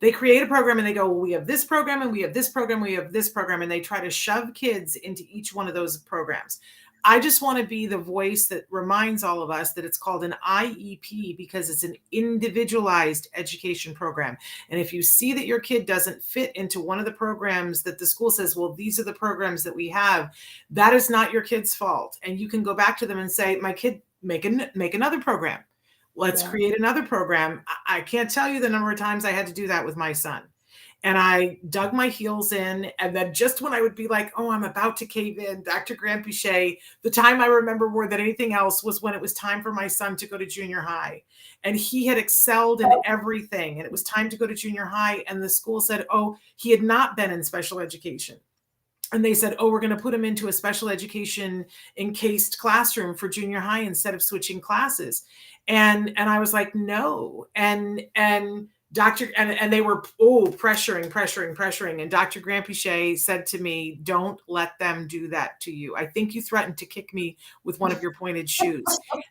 They create a program and they go, well, we have this program and we have this program, we have this program, and they try to shove kids into each one of those programs. I just want to be the voice that reminds all of us that it's called an IEP because it's an individualized education program. And if you see that your kid doesn't fit into one of the programs that the school says, well, these are the programs that we have, that is not your kid's fault. And you can go back to them and say, my kid, make another program. Let's create another program. I can't tell you the number of times I had to do that with my son. And I dug my heels in. And then just when I would be like, oh, I'm about to cave in, Dr. Grant-Pichet, the time I remember more than anything else was when it was time for my son to go to junior high. And he had excelled in everything. And it was time to go to junior high. And the school said, oh, he had not been in special education. And they said, oh, we're going to put him into a special education encased classroom for junior high instead of switching classes. And I was like, no. And they were, pressuring. And Dr. Grant-Pichet said to me, don't let them do that to you. I think you threatened to kick me with one of your pointed shoes.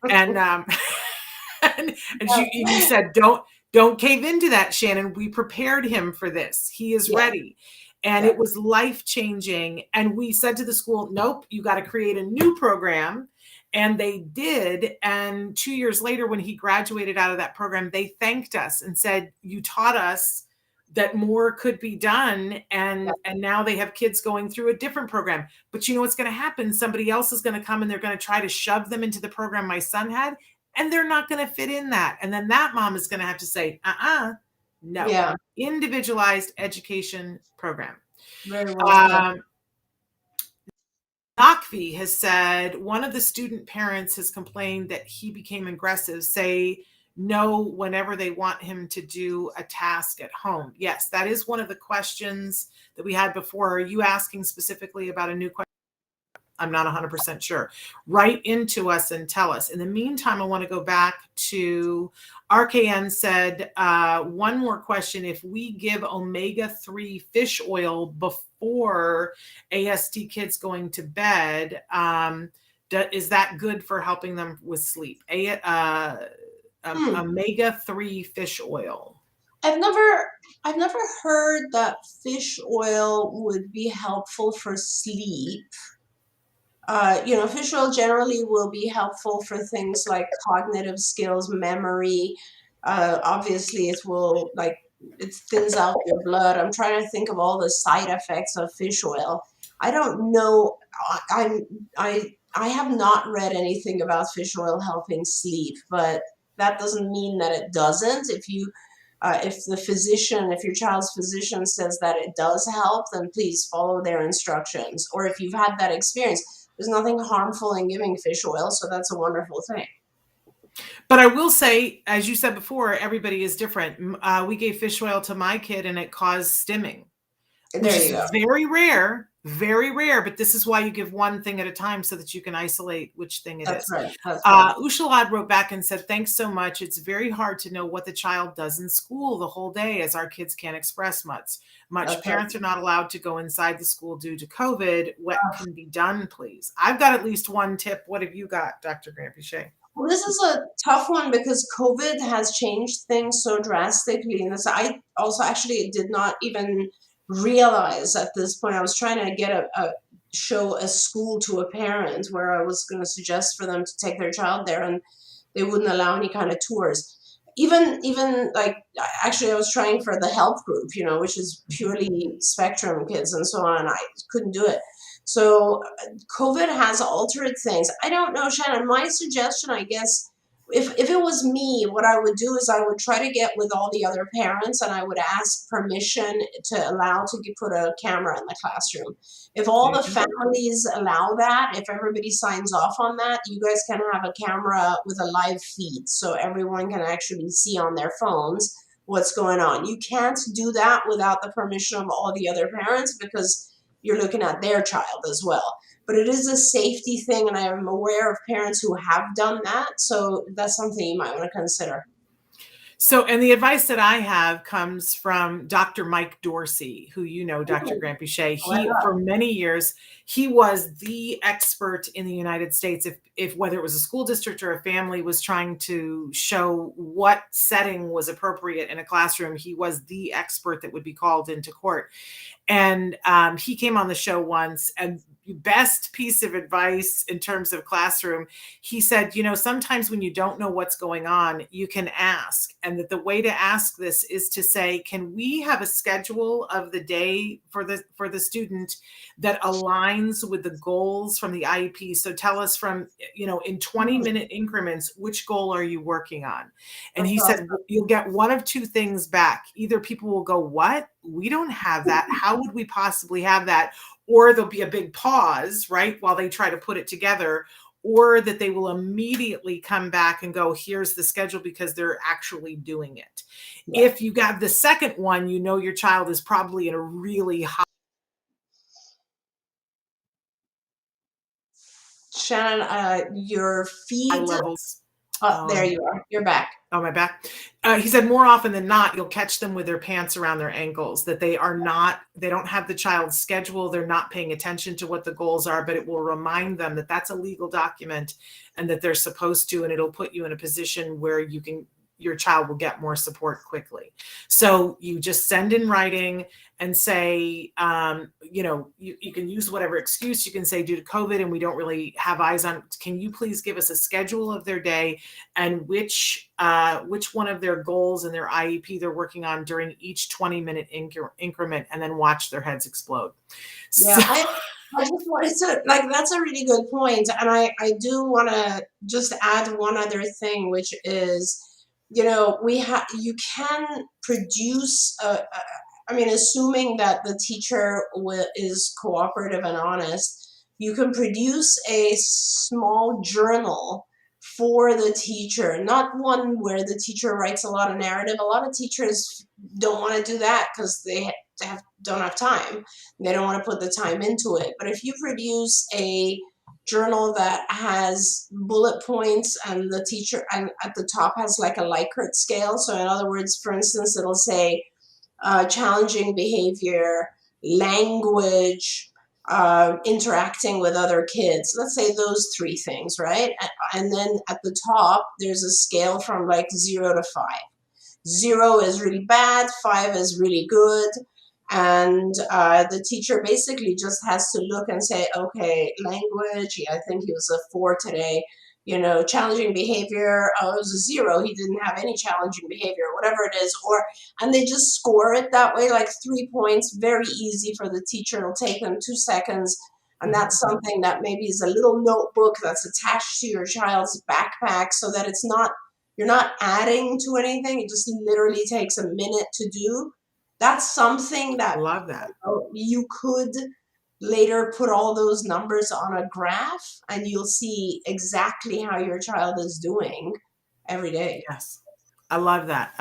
And, and you said, don't cave into that, Shannon. We prepared him for this. He is ready. And it was life-changing. And we said to the school, nope, you got to create a new program. And they did. And 2 years later, when he graduated out of that program, they thanked us and said, you taught us that more could be done. And now they have kids going through a different program. But you know what's going to happen? Somebody else is going to come and they're going to try to shove them into the program my son had. And they're not going to fit in that. And then that mom is going to have to say, no. Yeah. Individualized education program. Very well. Nakvi has said one of the student parents has complained that he became aggressive, say no whenever they want him to do a task at home. Yes, that is one of the questions that we had before. Are you asking specifically about a new question? I'm not 100% sure. Write into us and tell us. In the meantime, I want to go back to RKN said, one more question. If we give omega-3 fish oil before ASD kids going to bed, is that good for helping them with sleep? Omega-3 fish oil. I've never heard that fish oil would be helpful for sleep. Fish oil generally will be helpful for things like cognitive skills, memory. Obviously, it thins out your blood. I'm trying to think of all the side effects of fish oil. I don't know. I have not read anything about fish oil helping sleep, but that doesn't mean that it doesn't. If your child's physician says that it does help, then please follow their instructions. Or if you've had that experience, there's nothing harmful in giving fish oil, so that's a wonderful thing. But I will say, as you said before, everybody is different. We gave fish oil to my kid and it caused stimming. There you go. Very rare, but this is why you give one thing at a time so that you can isolate which thing it is. That's right. Ushalad wrote back and said, thanks so much. It's very hard to know what the child does in school the whole day as our kids can't express much. Parents are not allowed to go inside the school due to COVID. What can be done, please? I've got at least one tip. What have you got, Dr. Grant-Pichet? Well, this is a tough one because COVID has changed things so drastically. And I also actually did not even realize at this point. I was trying to show a school to a parent where I was going to suggest for them to take their child there, and they wouldn't allow any kind of tours. Even actually I was trying for the health group, which is purely spectrum kids and so on, and I couldn't do it. So COVID has altered things. I don't know, Shannon, my suggestion, I guess, if it was me, what I would do is I would try to get with all the other parents and I would ask permission to allow to put a camera in the classroom. If all the families allow that, if everybody signs off on that, you guys can have a camera with a live feed so everyone can actually see on their phones what's going on. You can't do that without the permission of all the other parents because you're looking at their child as well. But it is a safety thing, and I am aware of parents who have done that. So that's something you might want to consider. So, and the advice that I have comes from Dr. Mike Dorsey, who Dr. Grant-Pichet. For many years, he was the expert in the United States. If whether it was a school district or a family was trying to show what setting was appropriate in a classroom, he was the expert that would be called into court. And he came on the show once, and best piece of advice in terms of classroom, he said, sometimes when you don't know what's going on, you can ask. And that the way to ask this is to say, can we have a schedule of the day for the student that aligns with the goals from the IEP? So tell us from, in 20-minute increments, which goal are you working on? And he said, you'll get one of two things back. Either people will go, what? we don't have that. How would we possibly have that? Or there'll be a big pause, right, while they try to put it together, or that they will immediately come back and go, here's the schedule, because they're actually doing it. Yeah. If you got the second one, you know your child is probably in a really high Shannon, your feed. levels. Oh, there you are. You're back. Oh, my back. He said more often than not, you'll catch them with their pants around their ankles, that they don't have the child's schedule. They're not paying attention to what the goals are, but it will remind them that that's a legal document and that they're supposed to, and it'll put you in a position where your child will get more support quickly. So you just send in writing and say, you can use whatever excuse. You can say, due to COVID and we don't really have eyes on, can you please give us a schedule of their day and which one of their goals and their IEP they're working on during each 20-minute increment, and then watch their heads explode. Yeah, So, I just wanted to, that's a really good point. And I do want to just add one other thing, which is, you can produce, assuming that the teacher is cooperative and honest, you can produce a small journal for the teacher, not one where the teacher writes a lot of narrative. A lot of teachers don't want to do that because they don't have time. They don't want to put the time into it. But if you produce a journal that has bullet points and the teacher and at the top has like a Likert scale. So in other words, for instance, it'll say challenging behavior, language, interacting with other kids. Let's say those three things, right? And then at the top, there's a scale from like 0 to 5. 0 is really bad, 5 is really good. And the teacher basically just has to look and say, okay, language, I think he was a 4 today. Challenging behavior, it was a 0. He didn't have any challenging behavior, whatever it is. And they just score it that way, like 3 points, very easy for the teacher. It'll take them 2 seconds. And that's something that maybe is a little notebook that's attached to your child's backpack so that you're not adding to anything. It just literally takes a minute to do. That's something that I love that. You could later put all those numbers on a graph and you'll see exactly how your child is doing every day. Yes. I love that.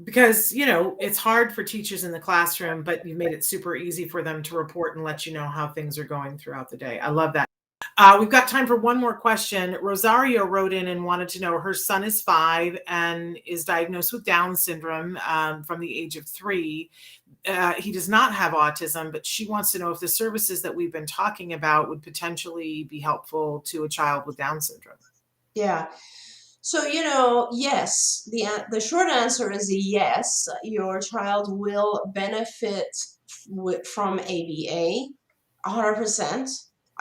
Because, it's hard for teachers in the classroom, but you've made it super easy for them to report and let you know how things are going throughout the day. I love that. We've got time for one more question. Rosario wrote in and wanted to know, her son is 5 and is diagnosed with Down syndrome from the age of 3. He does not have autism, but she wants to know if the services that we've been talking about would potentially be helpful to a child with Down syndrome. Yeah. So, yes, the short answer is yes. Your child will benefit from ABA 100%.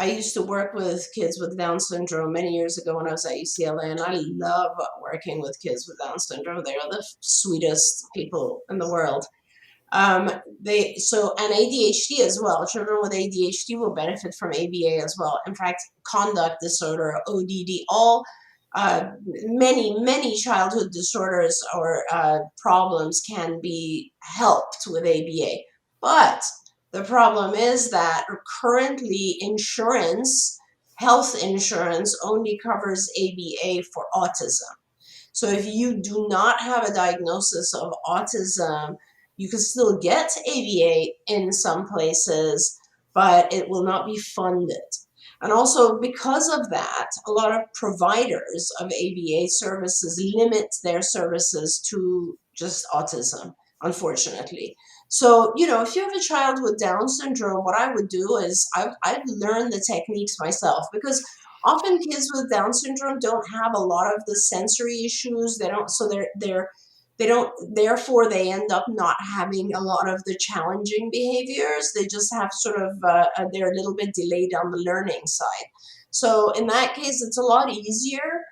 I used to work with kids with Down syndrome many years ago when I was at UCLA, and I love working with kids with Down syndrome. They are the sweetest people in the world. And ADHD as well. Children with ADHD will benefit from ABA as well. In fact, conduct disorder, ODD, all many childhood disorders or problems can be helped with ABA. But the problem is that currently health insurance only covers ABA for autism. So if you do not have a diagnosis of autism, you can still get ABA in some places, but it will not be funded. And also because of that, a lot of providers of ABA services limit their services to just autism, unfortunately. So, if you have a child with Down syndrome, what I would do is I'd learn the techniques myself, because often kids with Down syndrome don't have a lot of the sensory issues. Therefore they end up not having a lot of the challenging behaviors. They just have they're a little bit delayed on the learning side. So in that case, it's a lot easier.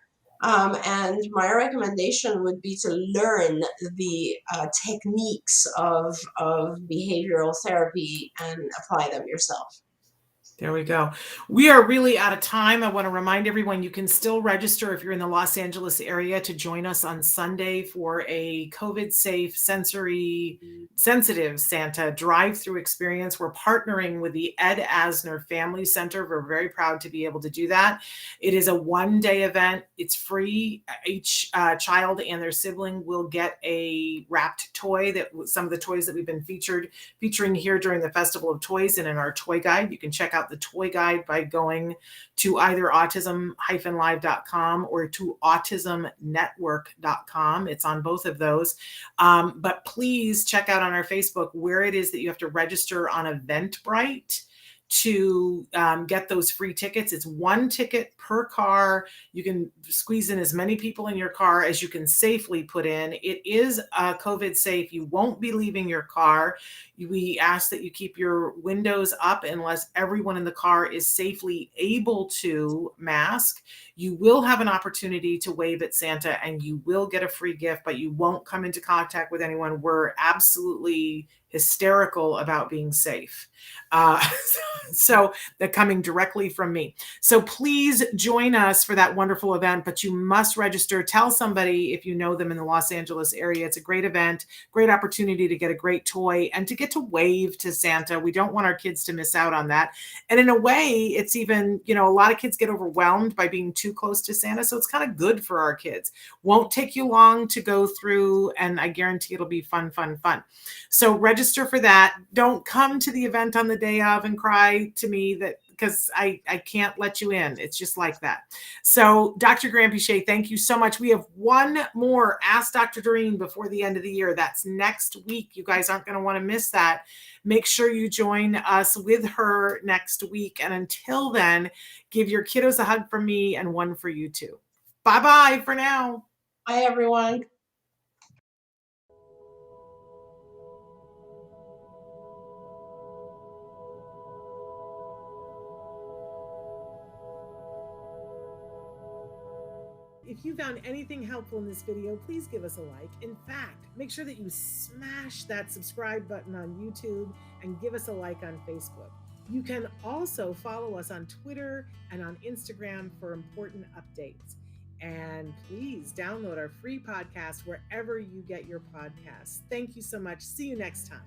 And my recommendation would be to learn the techniques of behavioral therapy and apply them yourself. There we go. We are really out of time. I want to remind everyone you can still register if you're in the Los Angeles area to join us on Sunday for a COVID-safe, sensory-sensitive Santa drive-through experience. We're partnering with the Ed Asner Family Center. We're very proud to be able to do that. It is a one-day event. It's free. Each child and their sibling will get a wrapped toy, that some of the toys that we've been featuring here during the Festival of Toys and in our toy guide. You can check out the toy guide by going to either autism-live.com or to autismnetwork.com. It's on both of those. But please check out on our Facebook where it is that you have to register on Eventbrite to get those free tickets. It's one ticket per car. You can squeeze in as many people in your car as you can safely put in. It is COVID safe. You won't be leaving your car. We ask that you keep your windows up unless everyone in the car is safely able to mask. You will have an opportunity to wave at Santa and you will get a free gift, but you won't come into contact with anyone. We're absolutely hysterical about being safe. So they're coming directly from me. So please join us for that wonderful event, but you must register. Tell somebody if you know them in the Los Angeles area. It's a great event, great opportunity to get a great toy and to get to wave to Santa. We don't want our kids to miss out on that. And in a way, it's even, a lot of kids get overwhelmed by being too close to Santa. So it's kind of good for our kids. Won't take you long to go through, and I guarantee it'll be fun, fun, fun. So register for that. Don't come to the event on the day of and cry to me because I can't let you in. It's just like that. So Dr. Grant-Pichet, thank you so much. We have one more Ask Dr. Doreen before the end of the year. That's next week. You guys aren't going to want to miss that. Make sure you join us with her next week. And until then, give your kiddos a hug from me and one for you too. Bye-bye for now. Bye, everyone. If you found anything helpful in this video, please give us a like. In fact, make sure that you smash that subscribe button on YouTube and give us a like on Facebook. You can also follow us on Twitter and on Instagram for important updates. And please download our free podcast wherever you get your podcasts. Thank you so much. See you next time.